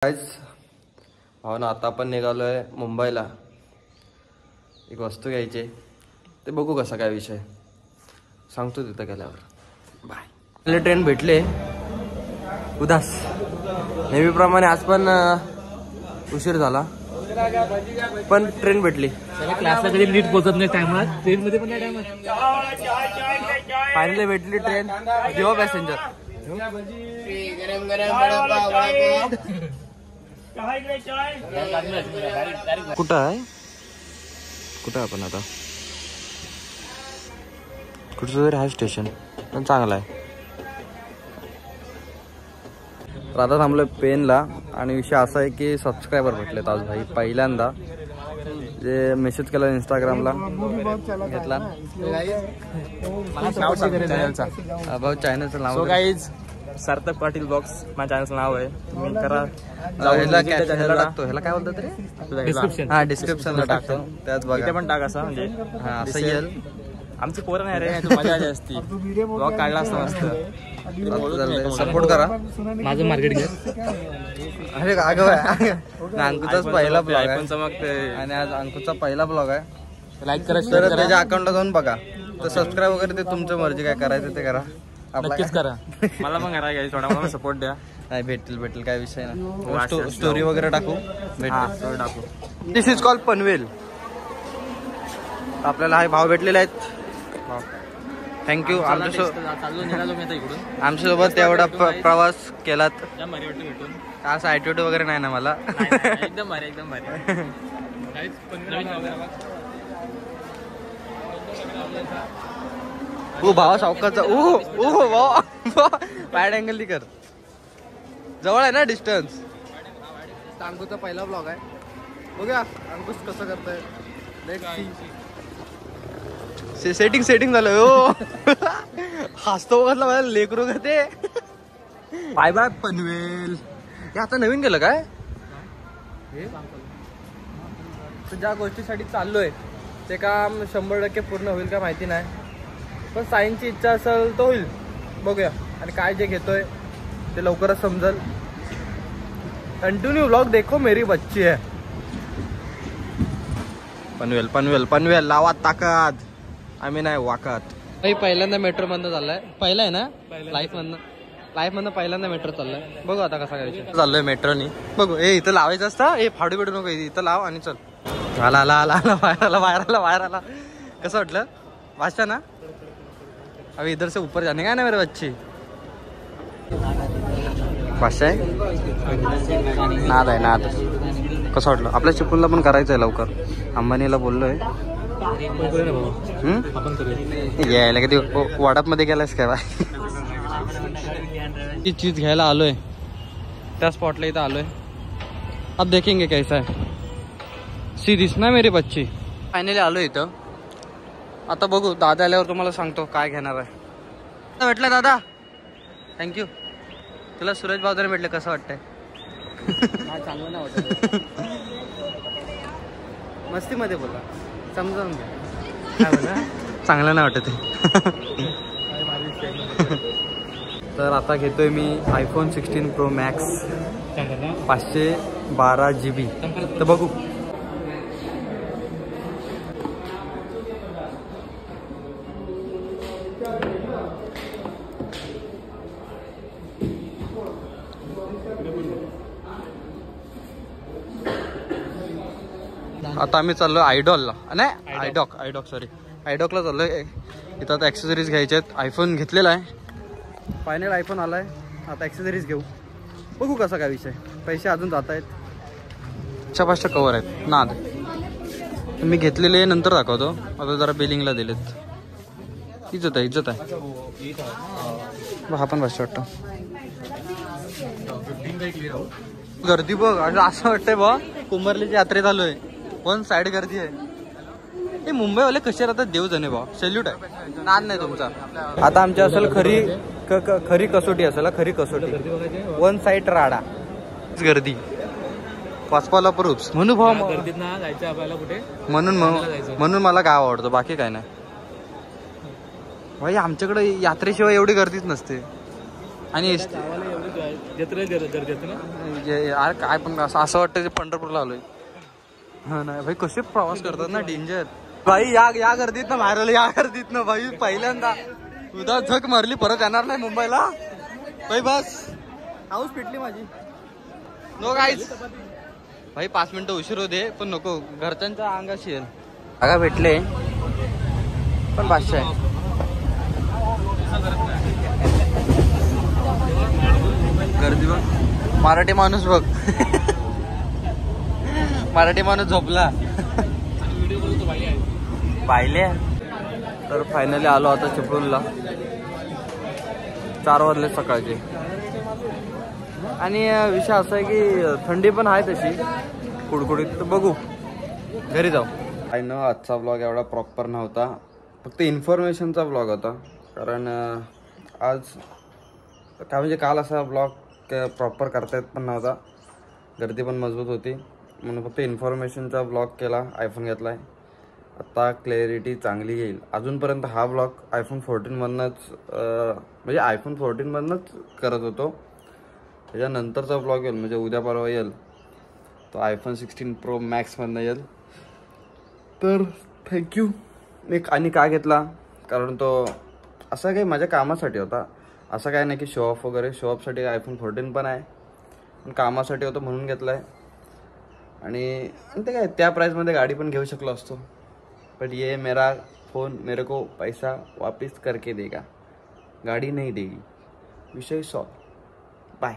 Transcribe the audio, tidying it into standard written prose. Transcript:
हो ना, आता आपण निघालोय मुंबईला. एक वस्तू घ्यायची, ते बघू कसा काय विषय, सांगतो तिथं गेल्यावर. बाय. ट्रेन भेटले उदास नेहमीप्रमाणे. आज पण उशीर झाला पण ट्रेन भेटली. क्लासला कधी नीट पोहोचत नाही टायमात, ट्रेन मध्ये पण नाही टायमात. फायनली भेटली ट्रेन. जेव्हा पॅसेंजर कुठं आहे, कुठं आपण आता कुठचं तरी आहे स्टेशन, पण चांगलं आहे. आता थांबलोय पेनला आणि विषय असा आहे की सबस्क्रायबर भेटलेत आज भाई. पहिल्यांदा जे मेसेज केला इंस्टाग्रामला घेतला भाऊ चॅनलचं नाव. गाईज सार्थक पाटील ब्लॉग्स माझ्या चॅनलचं नाव आहे. तुम्ही करा, टाकतो ह्याला काय बोलतात रे, डिस्क्रिप्शन. हा डिस्क्रिप्शनला टाकतो, त्यात बघा पण टाका असं म्हणजे हा असं येईल. आमची पोरं नाही रे, तू मजा आली असती, ब्लॉग काढला असता मस्त. सपोर्ट करा. माझं मार्केट घे. अरे अंकुचाच पहिला ब्लॉग आहे चमकते आणि आज अंकुचा पहिला ब्लॉग आहे. लाईक करा, तर त्याच्या अकाउंटला जाऊन बघा. तर सबस्क्राईब वगैरे ते तुमची मर्जी, काय करायचं ते करा. नक्कीच करा. मला पण करा घ्यायचं, थोडा मला सपोर्ट द्या. नाही भेटेल काय विषय नाही. स्टोरी वगैरे टाकू, भेटेल टाकू. दिस इज कॉल्ड पनवेल. आपल्याला हा भाव भेटलेले आहेत. थँक्यू. आमच्यासोबत एवढा प्रवास केलात. असं ॲटिट्यूड वगैरे नाही ना मला. एकदम भारी, एकदम भारी. ओ भावा सावकाचा. ओ भावा वाईड अँगल ती कर, जवळ आहे ना डिस्टन्स. अंकुचा पहिला ब्लॉग आहे, बघूया अंकुश कसं करतोय. सेटिंग झालं. ओ हसतो बघतला मला लेकरू का ते. Bye bye Panvel. हे आता नवीन केलं काय, ज्या गोष्टीसाठी चाललोय ते काम 100% पूर्ण होईल का माहिती नाही, पण सायन्सची इच्छा असेल तर होईल. बघूया. आणि काय जे घेतोय ते लवकरच समजल. कंटिन्यू व्लॉग देखो मेरी बच्ची है. पनवेल पनवेल पनवेल लावा ताकद, आम्ही नाही वाकत. पहिल्यांदा मेट्रो मधनं चाललाय. पहिला आहे ना लाईफ मधनं पहिल्यांदा मेट्रो चाललाय. बघू आता कसा करायचं. चाललोय मेट्रोनी. बघू. ए इथं लावायचं असतं, हे फाडू बिडू नको, इथं लाव आणि चल. बाहेर आला. कसं वाटलं वाचता ना. अभी इधर से ऊपर जाने का ना मेरे बच्ची. भाषा आहे नाद आहे नाद. कसं वाटलं. आपल्या चिपळूणला पण करायचं आहे लवकर. अंबानीला बोललोय. यायला कधी वाडाप मध्ये गेलायस काय बाय. ती चीज घ्यायला आलोय, त्या स्पॉटला इथं आलोय. अब देखेंगे कैसा है. सी दिसना मेरी बच्ची. फायनली आलोय इथं. आता बघू, दादा आल्यावर तुम्हाला सांगतो काय घेणार आहे. भेटलं दादा, थँक्यू. तुला सुरेश भाऊ भेटले, कसं वाटतंय. चांगलं नाही वाटत. मस्ती मध्ये बोला, समजावून घ्या. चांगलं नाही वाटत तर आता घेतोय मी iPhone 16 Pro Max 512 GB. तर बघू. आता आम्ही चाललो आयडॉलला, नाही आयडॉक सॉरी, आयडॉकला चाललोय. इथं आता ॲक्सेसरीज घ्यायच्या आहेत. आयफोन घेतलेला आहे, फायनल आयफोन आलाय. आता ॲक्सेसरीज घेऊ, बघू कसा काय विषय. पैसे अजून जात आहेत. 500 कवर आहेत नाद. मी घेतलेले नंतर दाखवतो. आता जरा बिलिंगला दिलेत. इज्जत आहे. हा पण भाषा वाटतं. गर्दी बघ, असं वाटतंय बा कुंभरलीच्या यात्रेत आलोय. वन साइड गर्दी आहे. हे मुंबईवाले कसे राहतात देव जाणे भाऊ. सेल्यूट आहे, नाद नाही तुमचा. आता आमची असेल खरी कसोटी असेल. खरी कसोटी वन साइड राडा गर्दी. पाचपाला प्रूफ्स म्हणून भाऊ म्हणून मला काय आवडतं, बाकी काय नाही भाई. आमच्याकडे यात्रेशिवाय एवढी गर्दीच नसते. आणि यार काय पण असं वाटतं की पंढरपूरला आलोय. हा नाही भाई, कसे प्रवास करतात ना, डेंजर भाई. या गर्दीत ना बाहेर आलं, या गर्दीत ना भाई. पहिल्यांदा उदा झक मारली, परत येणार नाही मुंबईला भाई. बस हाऊस पेटली माझी. नो गाईज भाई, 5 मिनिटं उशीर होते पण नको, घरच्यांच्या अंगाशी येईल. जागा भेटले पण 500 आहे. गर्दी बघ, मराठी माणूस बघ. मराठी माणूस झोपला. पाहिले. तर फायनली आलो आता चिपळूणला. 4 वाजले सकाळचे. आणि विषय असा आहे की थंडी पण आहे तशी कुडकुडीत. तर बघू घरी जाऊ. आय नो आजचा ब्लॉग एवढा प्रॉपर नव्हता, फक्त इन्फॉर्मेशनचा ब्लॉग होता. कारण आज काय म्हणजे काल असा ब्लॉग प्रॉपर करता येत पण नव्हता, गर्दी पण मजबूत होती, म्हणून फक्त इन्फॉर्मेशनचा ब्लॉग केला. आयफोन घेतला आहे, आता क्लॅरिटी चांगली येईल. अजूनपर्यंत हा ब्लॉग आयफोन 14मधनंच म्हणजे आयफोन 14मधनंच करत होतो. त्याच्यानंतरचा ब्लॉग येईल म्हणजे उद्या परवा येईल तो आयफोन 16 प्रो मॅक्समधनं येईल. तर थँक्यू. आणि का घेतला, कारण तो असा काही माझ्या कामासाठी होता. असं काय नाही की शो ऑफ वगैरे. शो ऑफसाठी आयफोन 14 पण आहे, पण कामासाठी होतं म्हणून घेतला आहे. आणि ते काय त्या प्राइसमध्ये गाडी पण घेऊ शकलो असतो, बट ये मेरा फ़ोन मेरे को पैसा वापस करके देगा, गाड़ी नहीं देगी. विषय सॉल्व. बाय.